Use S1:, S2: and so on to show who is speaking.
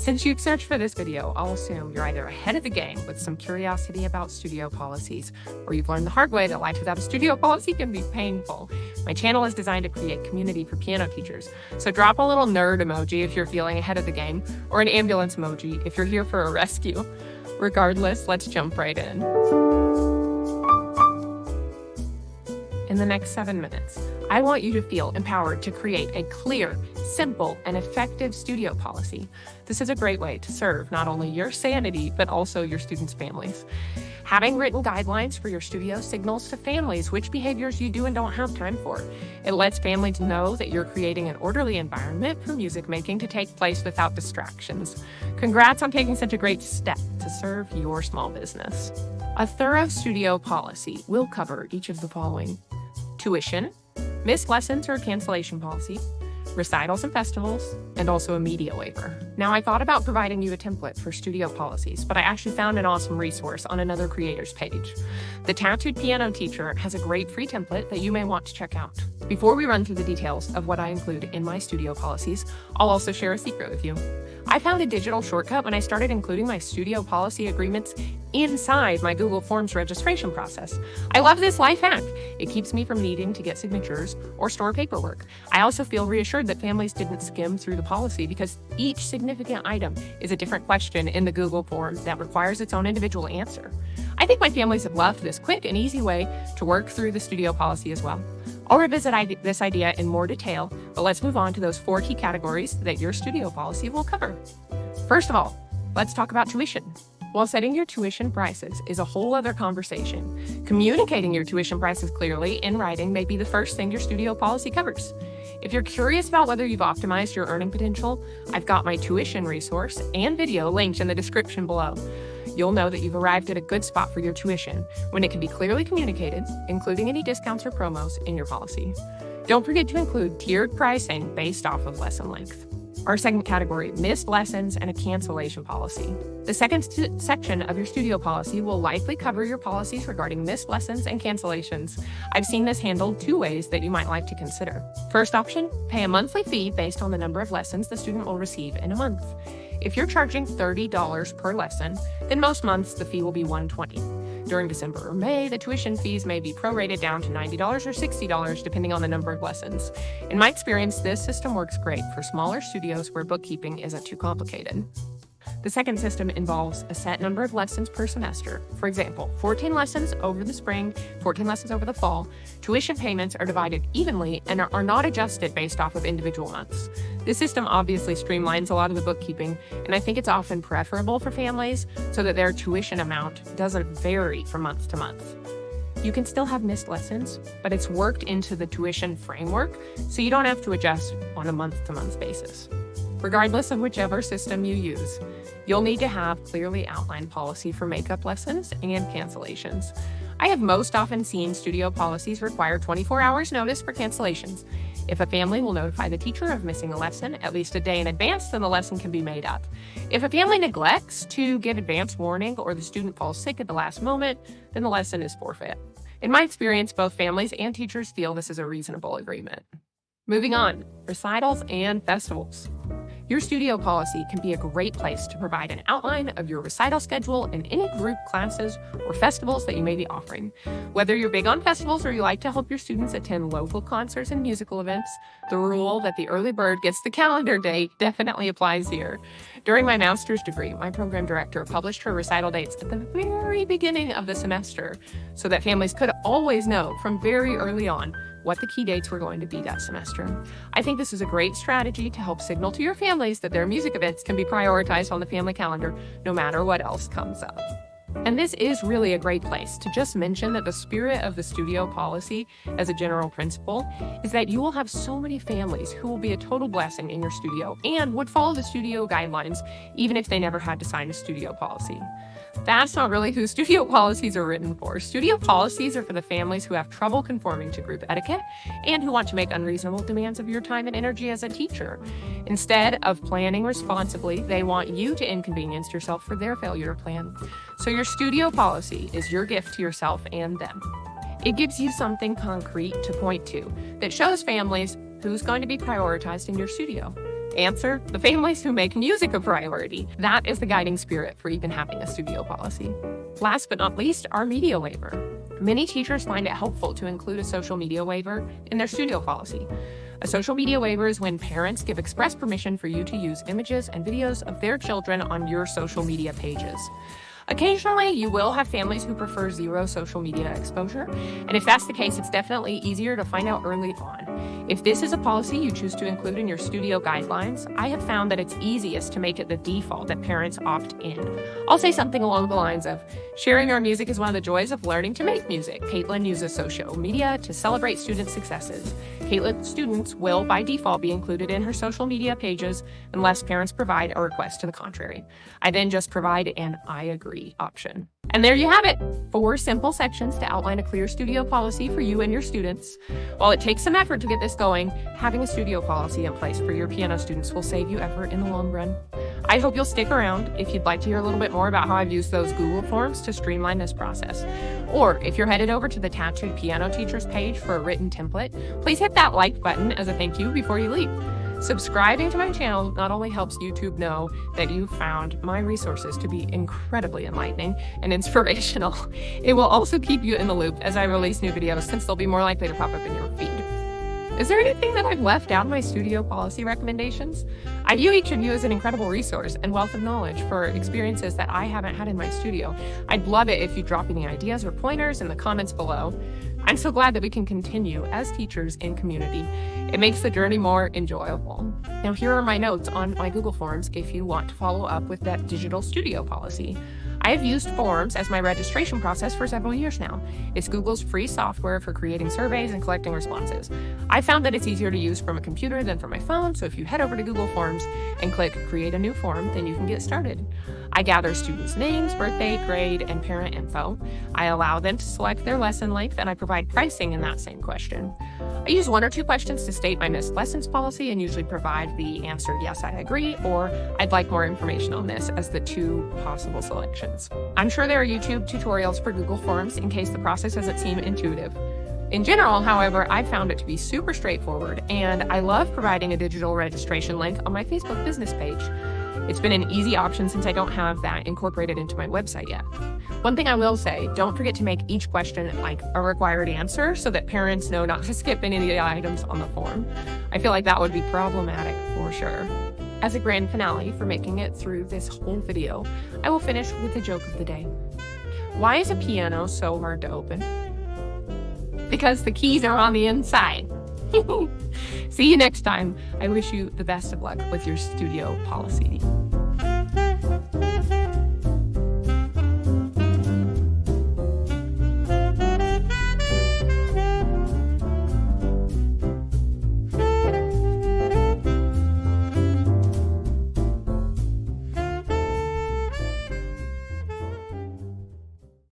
S1: Since you've searched for this video, I'll assume you're either ahead of the game with some curiosity about studio policies, or you've learned the hard way that life without a studio policy can be painful. My channel is designed to create community for piano teachers, so drop a little nerd emoji if you're feeling ahead of the game, or an ambulance emoji if you're here for a rescue. Regardless, let's jump right in. In the next 7 minutes, I want you to feel empowered to create a clear, simple, and effective studio policy. This is a great way to serve not only your sanity, but also your students' families. Having written guidelines for your studio signals to families which behaviors you do and don't have time for. It lets families know that you're creating an orderly environment for music making to take place without distractions. Congrats on taking such a great step to serve your small business. A thorough studio policy will cover each of the following: tuition, missed lessons or cancellation policy, recitals and festivals, and also a media waiver. Now, I thought about providing you a template for studio policies, but I actually found an awesome resource on another creator's page. The Tattooed Piano Teacher has a great free template that you may want to check out. Before we run through the details of what I include in my studio policies, I'll also share a secret with you. I found a digital shortcut when I started including my studio policy agreements inside my Google Forms registration process. I love this life hack. It keeps me from needing to get signatures or store paperwork. I also feel reassured that families didn't skim through the policy because each significant item is a different question in the Google form that requires its own individual answer. I think my families have loved this quick and easy way to work through the studio policy as well. I'll revisit this idea in more detail, but let's move on to those 4 key categories that your studio policy will cover. First of all, let's talk about tuition. While setting your tuition prices is a whole other conversation, communicating your tuition prices clearly in writing may be the first thing your studio policy covers. If you're curious about whether you've optimized your earning potential, I've got my tuition resource and video linked in the description below. You'll know that you've arrived at a good spot for your tuition when it can be clearly communicated, including any discounts or promos in your policy. Don't forget to include tiered pricing based off of lesson length. Our second category, missed lessons and a cancellation policy. The second section of your studio policy will likely cover your policies regarding missed lessons and cancellations. I've seen this handled 2 ways that you might like to consider. First option, pay a monthly fee based on the number of lessons the student will receive in a month. If you're charging $30 per lesson, then most months the fee will be $120. During December or May, the tuition fees may be prorated down to $90 or $60 depending on the number of lessons. In my experience, this system works great for smaller studios where bookkeeping isn't too complicated. The second system involves a set number of lessons per semester. For example, 14 lessons over the spring, 14 lessons over the fall. Tuition payments are divided evenly and are not adjusted based off of individual months. This system obviously streamlines a lot of the bookkeeping, and I think it's often preferable for families so that their tuition amount doesn't vary from month to month. You can still have missed lessons, but it's worked into the tuition framework, so you don't have to adjust on a month-to-month basis. Regardless of whichever system you use, you'll need to have clearly outlined policy for makeup lessons and cancellations. I have most often seen studio policies require 24 hours notice for cancellations. If a family will notify the teacher of missing a lesson at least a day in advance, then the lesson can be made up. If a family neglects to give advance warning or the student falls sick at the last moment, then the lesson is forfeit. In my experience, both families and teachers feel this is a reasonable agreement. Moving on, recitals and festivals. Your studio policy can be a great place to provide an outline of your recital schedule and any group classes or festivals that you may be offering. Whether you're big on festivals or you like to help your students attend local concerts and musical events, the rule that the early bird gets the calendar date definitely applies here. During my master's degree, my program director published her recital dates at the very beginning of the semester so that families could always know from very early on what the key dates were going to be that semester. I think this is a great strategy to help signal to your families that their music events can be prioritized on the family calendar no matter what else comes up. And this is really a great place to just mention that the spirit of the studio policy as a general principle is that you will have so many families who will be a total blessing in your studio and would follow the studio guidelines even if they never had to sign a studio policy. That's not really who studio policies are written for. Studio policies are for the families who have trouble conforming to group etiquette and who want to make unreasonable demands of your time and energy as a teacher. Instead of planning responsibly, they want you to inconvenience yourself for their failure to plan. So your studio policy is your gift to yourself and them. It gives you something concrete to point to that shows families who's going to be prioritized in your studio. Answer: the families who make music a priority. That is the guiding spirit for even having a studio policy. Last but not least, our media waiver. Many teachers find it helpful to include a social media waiver in their studio policy. A social media waiver is when parents give express permission for you to use images and videos of their children on your social media pages. Occasionally, you will have families who prefer zero social media exposure, and if that's the case, it's definitely easier to find out early on. If this is a policy you choose to include in your studio guidelines, I have found that it's easiest to make it the default that parents opt in. I'll say something along the lines of, sharing our music is one of the joys of learning to make music. Caitlin uses social media to celebrate student successes. Caitlin's students will, by default, be included in her social media pages unless parents provide a request to the contrary. I then just provide an I agree option. And there you have it, 4 simple sections to outline a clear studio policy for you and your students. While it takes some effort to get this going, having a studio policy in place for your piano students will save you effort in the long run. I hope you'll stick around if you'd like to hear a little bit more about how I've used those Google Forms to streamline this process. Or if you're headed over to the Tattooed Piano Teachers page for a written template, please hit that like button as a thank you before you leave. Subscribing to my channel not only helps YouTube know that you found my resources to be incredibly enlightening and inspirational, it will also keep you in the loop as I release new videos, since they'll be more likely to pop up in your feed. Is there anything that I've left out in my studio policy recommendations? I view each of you as an incredible resource and wealth of knowledge for experiences that I haven't had in my studio. I'd love it if you drop any ideas or pointers in the comments below. I'm so glad that we can continue as teachers in community. It makes the journey more enjoyable. Now, here are my notes on my Google Forms if you want to follow up with that digital studio policy. I have used Forms as my registration process for several years now. It's Google's free software for creating surveys and collecting responses. I found that it's easier to use from a computer than from my phone, so if you head over to Google Forms and click Create a New Form, then you can get started. I gather students' names, birthday, grade, and parent info. I allow them to select their lesson length, and I provide pricing in that same question. I use 1 or 2 questions to state my missed lessons policy and usually provide the answer, yes, I agree, or I'd like more information on this as the 2 possible selections. I'm sure there are YouTube tutorials for Google Forms in case the process doesn't seem intuitive. In general, however, I've found it to be super straightforward, and I love providing a digital registration link on my Facebook business page. It's been an easy option since I don't have that incorporated into my website yet. One thing I will say, don't forget to make each question like a required answer so that parents know not to skip any of the items on the form. I feel like that would be problematic for sure. As a grand finale for making it through this whole video, I will finish with the joke of the day. Why is a piano so hard to open? Because the keys are on the inside. See you next time. I wish you the best of luck with your studio policy.